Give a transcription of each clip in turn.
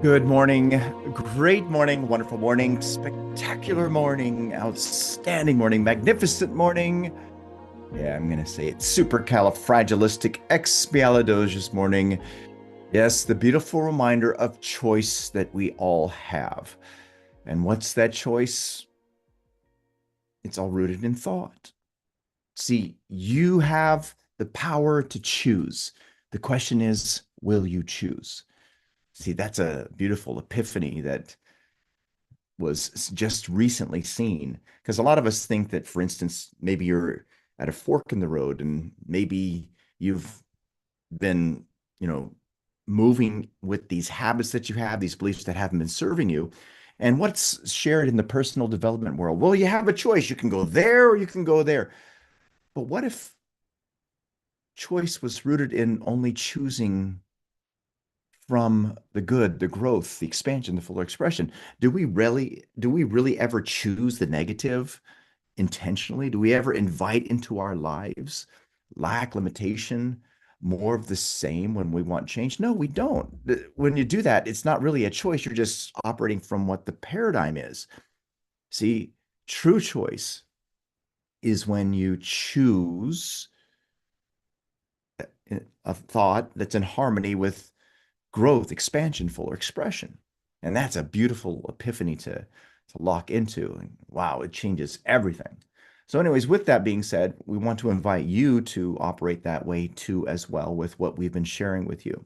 Good morning, great morning, wonderful morning, spectacular morning, outstanding morning, magnificent morning. Yeah, I'm going to say it. Supercalifragilisticexpialidocious morning. Yes, the beautiful reminder of choice that we all have. And what's that choice? It's all rooted in thought. See, you have the power to choose. The question is, will you choose? See, that's a beautiful epiphany that was just recently seen. Because a lot of us think that, for instance, maybe you're at a fork in the road and maybe you've been, you know, moving with these habits that you have, these beliefs that haven't been serving you. And what's shared in the personal development world? Well, you have a choice. You can go there or you can go there. But what if choice was rooted in only choosing from the good, the growth, the expansion, the fuller expression? Do we really ever choose the negative intentionally? Do we ever invite into our lives lack, limitation, more of the same when we want change? No, we don't. When you do that, it's not really a choice. You're just operating from what the paradigm is. See, true choice is when you choose a thought that's in harmony with growth, expansion, fuller expression. And that's a beautiful epiphany to lock into. And wow, it changes everything. So, anyways, with that being said, we want to invite you to operate that way too, as well, with what we've been sharing with you.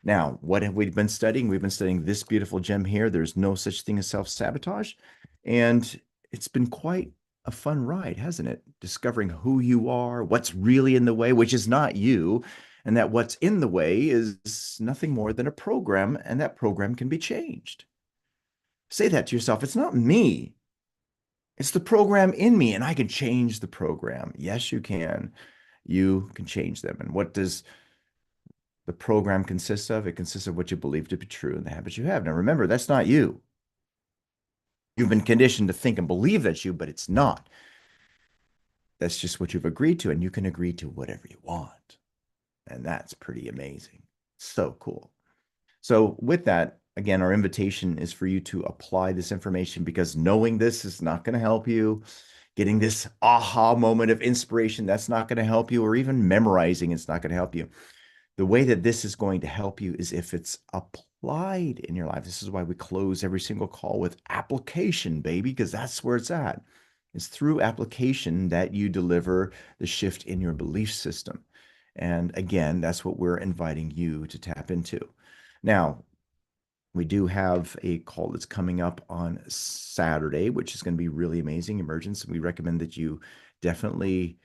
Now, what have we been studying? We've been studying this beautiful gem here. There's no such thing as self-sabotage. And it's been quite a fun ride, hasn't it? Discovering who you are, what's really in the way, which is not you, and that what's in the way is nothing more than a program, and that program can be changed. Say that to yourself. It's not me. It's the program in me, and I can change the program. Yes, you can. You can change them. And what does the program consist of? It consists of what you believe to be true and the habits you have. Now, remember, that's not you. You've been conditioned to think and believe that's you, but it's not. That's just what you've agreed to, and you can agree to whatever you want. And that's pretty amazing. So cool. So, with that, again, our invitation is for you to apply this information, because knowing this is not going to help you. Getting this aha moment of inspiration, that's not going to help you, or even memorizing, it's not going to help you. The way that this is going to help you is if it's applied in your life. This is why we close every single call with application, baby, because that's where it's at. It's through application that you deliver the shift in your belief system. And again, that's what we're inviting you to tap into. Now, we do have a call that's coming up on Saturday, which is going to be really amazing, Emergence. We recommend that you definitely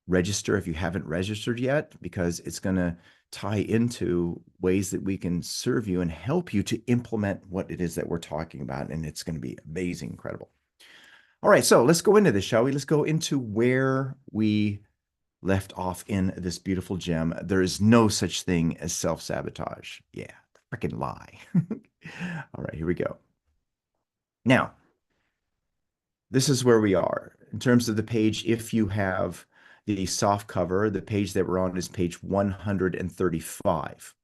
register if you haven't registered yet, because it's going to tie into ways that we can serve you and help you to implement what it is that we're talking about. And it's going to be amazing, incredible. All right, so let's go into this, shall we? Let's go into where we left off in this beautiful gem. There is no such thing as self-sabotage. Yeah, freaking lie. All right, here we go. Now, this is where we are in terms of the page. If you have the soft cover, the page that we're on is page 135.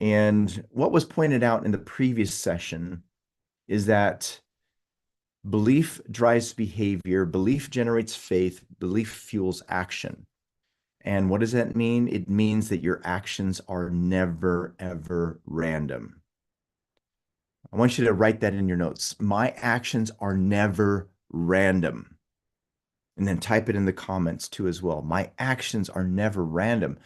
And what was pointed out in the previous session is that belief drives behavior, belief generates faith, belief fuels action. And what does that mean? It means that your actions are never, ever random. I want you to write that in your notes. My actions are never random. And then type it in the comments too as well. My actions are never random.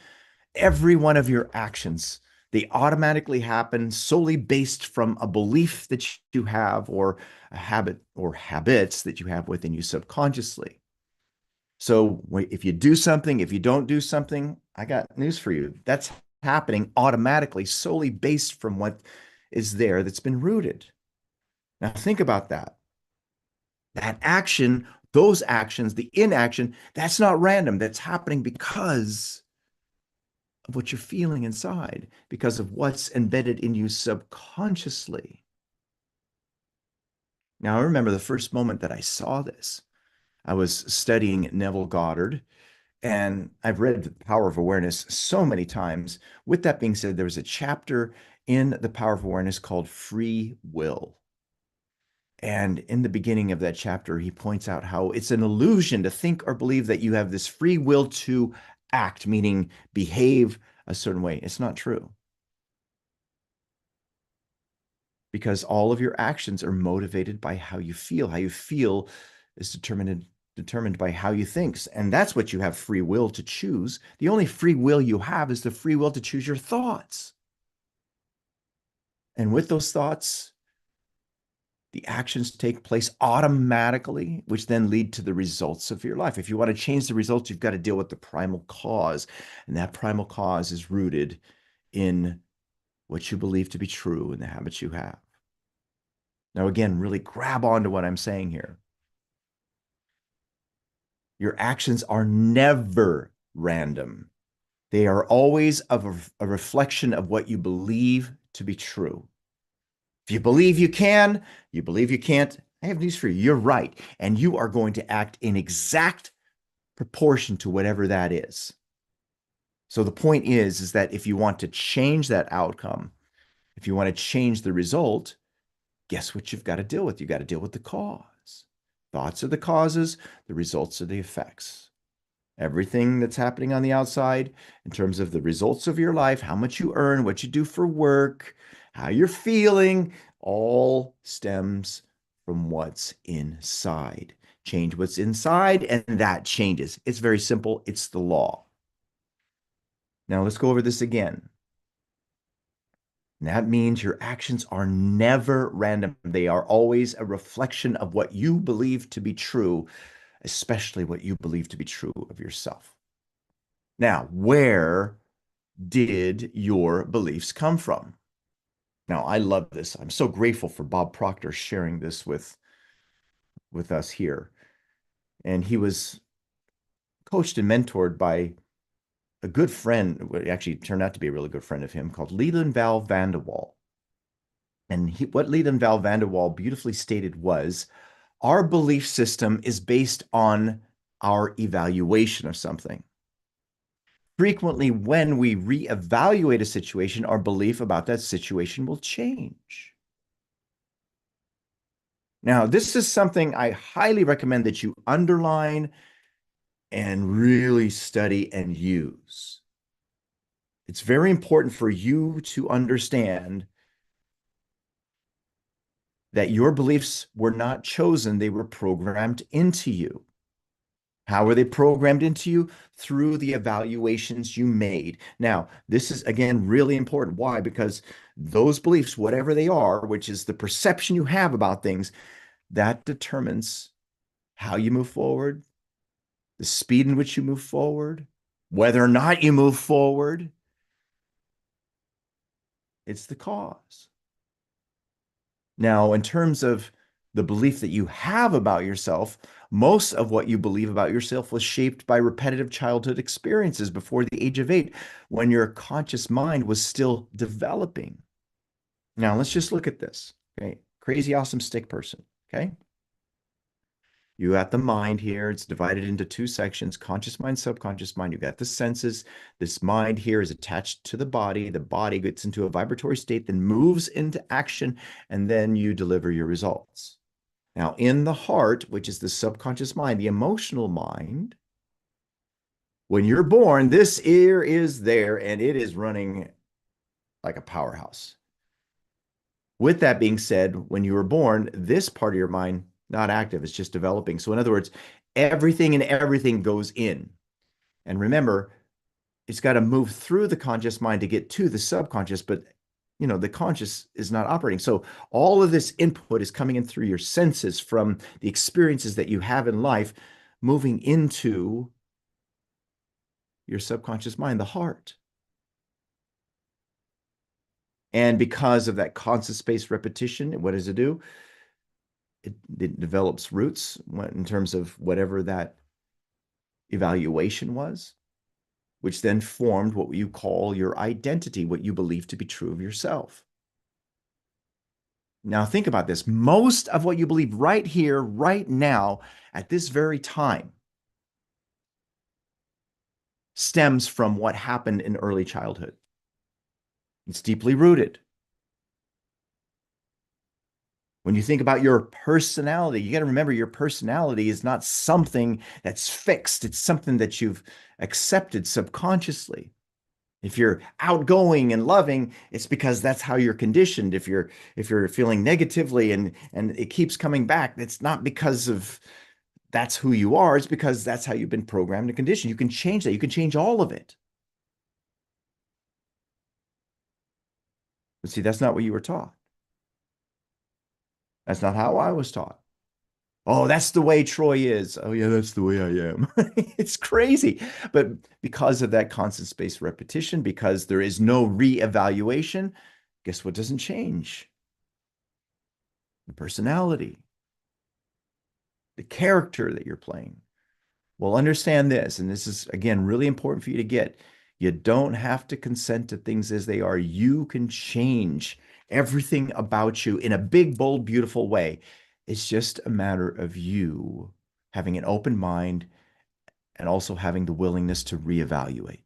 Every one of your actions, they automatically happen solely based from a belief that you have, or a habit or habits that you have within you subconsciously. So if you do something, if you don't do something, I got news for you. That's happening automatically, solely based from what is there that's been rooted. Now think about that. That action, those actions, the inaction, that's not random. That's happening because of what you're feeling inside, because of what's embedded in you subconsciously. Now, I remember the first moment that I saw this. I was studying Neville Goddard, And I've read The Power of Awareness so many times. With that being said, there was a chapter in The Power of Awareness called Free Will. And in the beginning of that chapter, he points out how it's an illusion to think or believe that you have this free will to act, meaning behave a certain way. It's not true, because all of your actions are motivated by how you feel. How you feel is determined by how you think. And that's what you have free will to choose. The only free will you have is the free will to choose your thoughts. And with those thoughts, the actions take place automatically, which then lead to the results of your life. If you want to change the results, you've got to deal with the primal cause. And that primal cause is rooted in what you believe to be true and the habits you have. Now, again, really grab onto what I'm saying here. Your actions are never random. They are always a reflection of what you believe to be true. If you believe you can, you believe you can't, I have news for you. You're right. And you are going to act in exact proportion to whatever that is. So the point is that if you want to change that outcome, if you want to change the result, guess what you've got to deal with? You've got to deal with the cause. Thoughts are the causes, the results are the effects. Everything that's happening on the outside in terms of the results of your life, how much you earn, what you do for work, how you're feeling, all stems from what's inside. Change what's inside, and that changes. It's very simple. It's the law. Now, let's go over this again. And that means your actions are never random. They are always a reflection of what you believe to be true, especially what you believe to be true of yourself. Now, where did your beliefs come from? Now, I love this. I'm so grateful for Bob Proctor sharing this with us here. And he was coached and mentored by a good friend, what actually turned out to be a really good friend of him, called Leland Val Vanderwall. And what Leland Val Vanderwall beautifully stated was, our belief system is based on our evaluation of something. Frequently, when we reevaluate a situation, our belief about that situation will change. Now, this is something I highly recommend that you underline and really study and use. It's very important for you to understand that your beliefs were not chosen, they were programmed into you. How were they programmed into you? Through the evaluations you made. Now, this is, again, really important. Why? Because those beliefs, whatever they are, which is the perception you have about things, that determines how you move forward, the speed in which you move forward, whether or not you move forward. It's the cause. Now, in terms of the belief that you have about yourself, most of what you believe about yourself was shaped by repetitive childhood experiences before the age of 8, when your conscious mind was still developing. Now, let's just look at this. Okay. Crazy, awesome stick person. Okay. You got the mind here. It's divided into two sections, conscious mind, subconscious mind. You got the senses. This mind here is attached to the body. The body gets into a vibratory state, then moves into action, and then you deliver your results. Now, in the heart, which is the subconscious mind, the emotional mind, when you're born, this ear is there and it is running like a powerhouse. With that being said, when you were born, this part of your mind, not active, it's just developing. So in other words, everything goes in. And remember, it's got to move through the conscious mind to get to the subconscious, but the conscious is not operating. So all of this input is coming in through your senses from the experiences that you have in life, moving into your subconscious mind, the heart. And because of that constant space repetition, what does it do? It develops roots in terms of whatever that evaluation was, which then formed what you call your identity, what you believe to be true of yourself. Now, think about this. Most of what you believe right here, right now, at this very time, stems from what happened in early childhood. It's deeply rooted. When you think about your personality, you got to remember your personality is not something that's fixed. It's something that you've accepted subconsciously. If you're outgoing and loving, it's because that's how you're conditioned. If you're feeling negatively and it keeps coming back, it's not because of that's who you are. It's because that's how you've been programmed and conditioned. You can change that. You can change all of it. But see, that's not what you were taught. That's not how I was taught. Oh, that's the way Troy is. Oh, yeah, that's the way I am. It's crazy. But because of that constant spaced repetition, because there is no reevaluation, guess what doesn't change? The personality, the character that you're playing. Well, understand this, and this is, again, really important for you to get. You don't have to consent to things as they are. You can change everything about you in a big, bold, beautiful way. It's just a matter of you having an open mind and also having the willingness to reevaluate.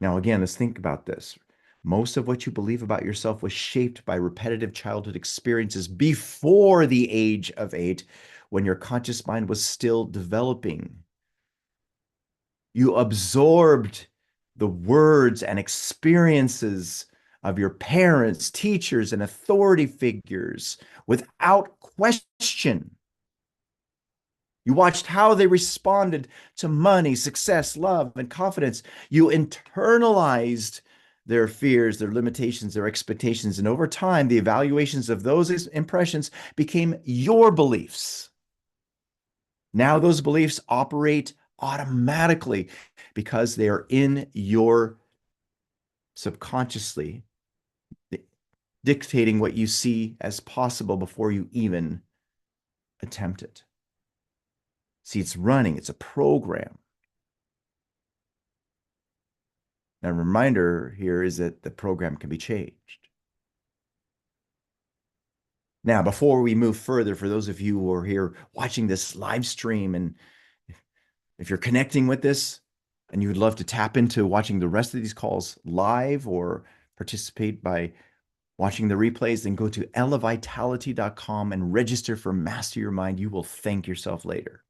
Now, again, let's think about this. Most of what you believe about yourself was shaped by repetitive childhood experiences before the age of 8, when your conscious mind was still developing. You absorbed the words and experiences of your parents, teachers, and authority figures without question. You watched how they responded to money, success, love, and confidence. You internalized their fears, their limitations, their expectations. And over time, the evaluations of those impressions became your beliefs. Now those beliefs operate automatically because they are in your subconsciously dictating what you see as possible before you even attempt it. See, it's running, it's a program. Now, a reminder here is that the program can be changed. Now, before we move further, for those of you who are here watching this live stream, and if you're connecting with this and you would love to tap into watching the rest of these calls live or participate by watching the replays, then go to elevitality.com and register for Master Your Mind. You will thank yourself later.